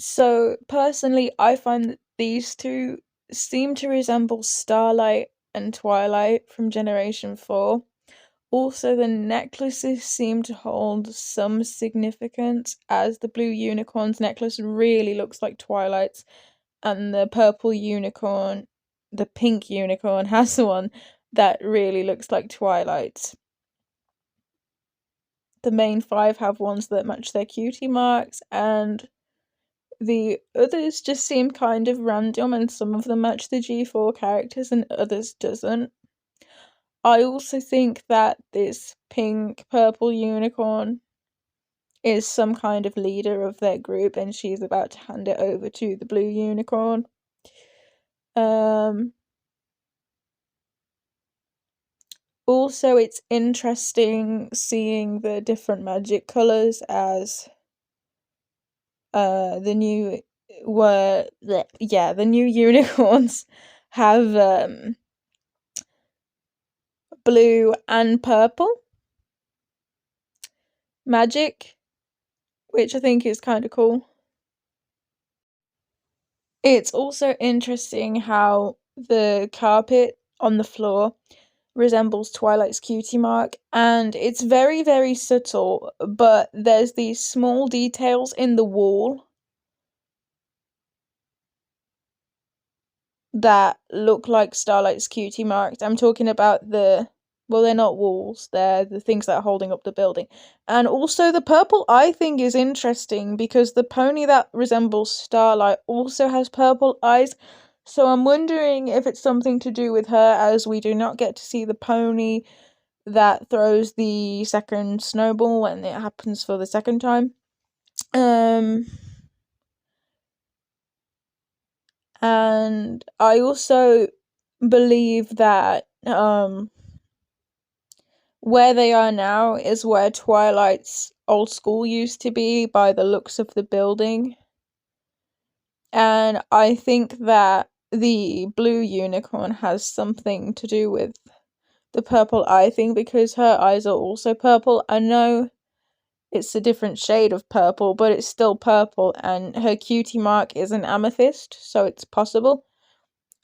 So personally, I find that these two seem to resemble Starlight and Twilight from Generation 4. Also, the necklaces seem to hold some significance, as the blue unicorn's necklace really looks like Twilight's, and the purple unicorn, the pink unicorn, has one that really looks like Twilight's. The main five have ones that match their cutie marks, and the others just seem kind of random, and some of them match the G4 characters and others doesn't. I also think that this pink purple unicorn is some kind of leader of their group, and she's about to hand it over to the blue unicorn. Also, it's interesting seeing the different magic colors as the new the new unicorns have blue and purple magic, which I think is kind of cool. It's also interesting how the carpet on the floor resembles Twilight's cutie mark, and it's very, very subtle, but there's these small details in the wall that look like Starlight's cutie marks. I'm talking about they're not walls, they're the things that are holding up the building. And also, the purple eye thing is interesting because the pony that resembles Starlight also has purple eyes. So I'm wondering if it's something to do with her, as we do not get to see the pony that throws the second snowball when it happens for the second time. And I also believe that where they are now is where Twilight's old school used to be by the looks of the building. And I think that the blue unicorn has something to do with the purple eye thing because her eyes are also purple. I know it's a different shade of purple, but it's still purple, and her cutie mark is an amethyst, so it's possible.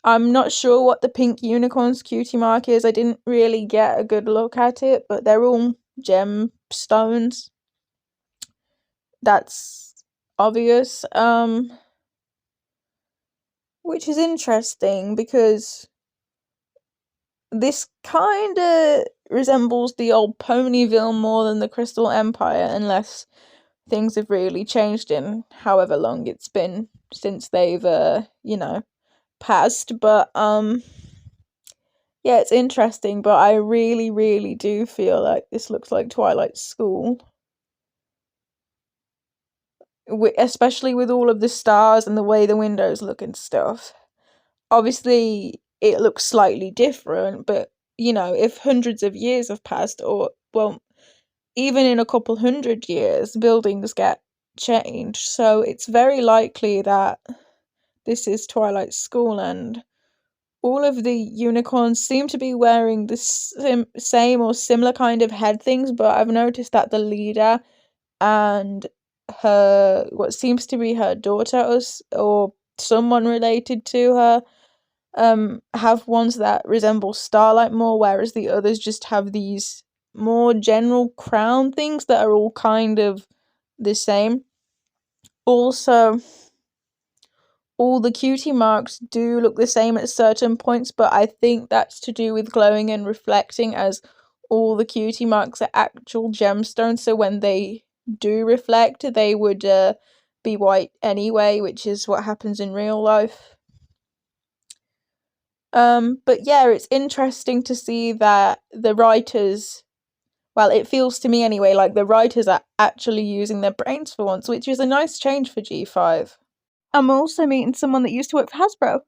I'm not sure what the pink unicorn's cutie mark is. I didn't really get a good look at it, but they're all gemstones. That's obvious. Which is interesting because this kinda resembles the old Ponyville more than the Crystal Empire, unless things have really changed in however long it's been since they've passed. But yeah, it's interesting, but I really, really do feel like this looks like Twilight School. Especially with all of the stars and the way the windows look and stuff. Obviously, it looks slightly different, but if hundreds of years have passed, or, well, even in a couple hundred years, buildings get changed. So it's very likely that this is Twilight School, and all of the unicorns seem to be wearing the same or similar kind of head things, but I've noticed that the leader and what seems to be her daughter, or someone related to her, have ones that resemble Starlight more, whereas the others just have these more general crown things that are all kind of the same. Also, all the cutie marks do look the same at certain points, but I think that's to do with glowing and reflecting, as all the cutie marks are actual gemstones, so when they do reflect, they would be white anyway, which is what happens in real life. But yeah, it's interesting to see that the writers, well, it feels to me anyway, like the writers are actually using their brains for once, which is a nice change for G5. I'm also meeting someone that used to work for Hasbro.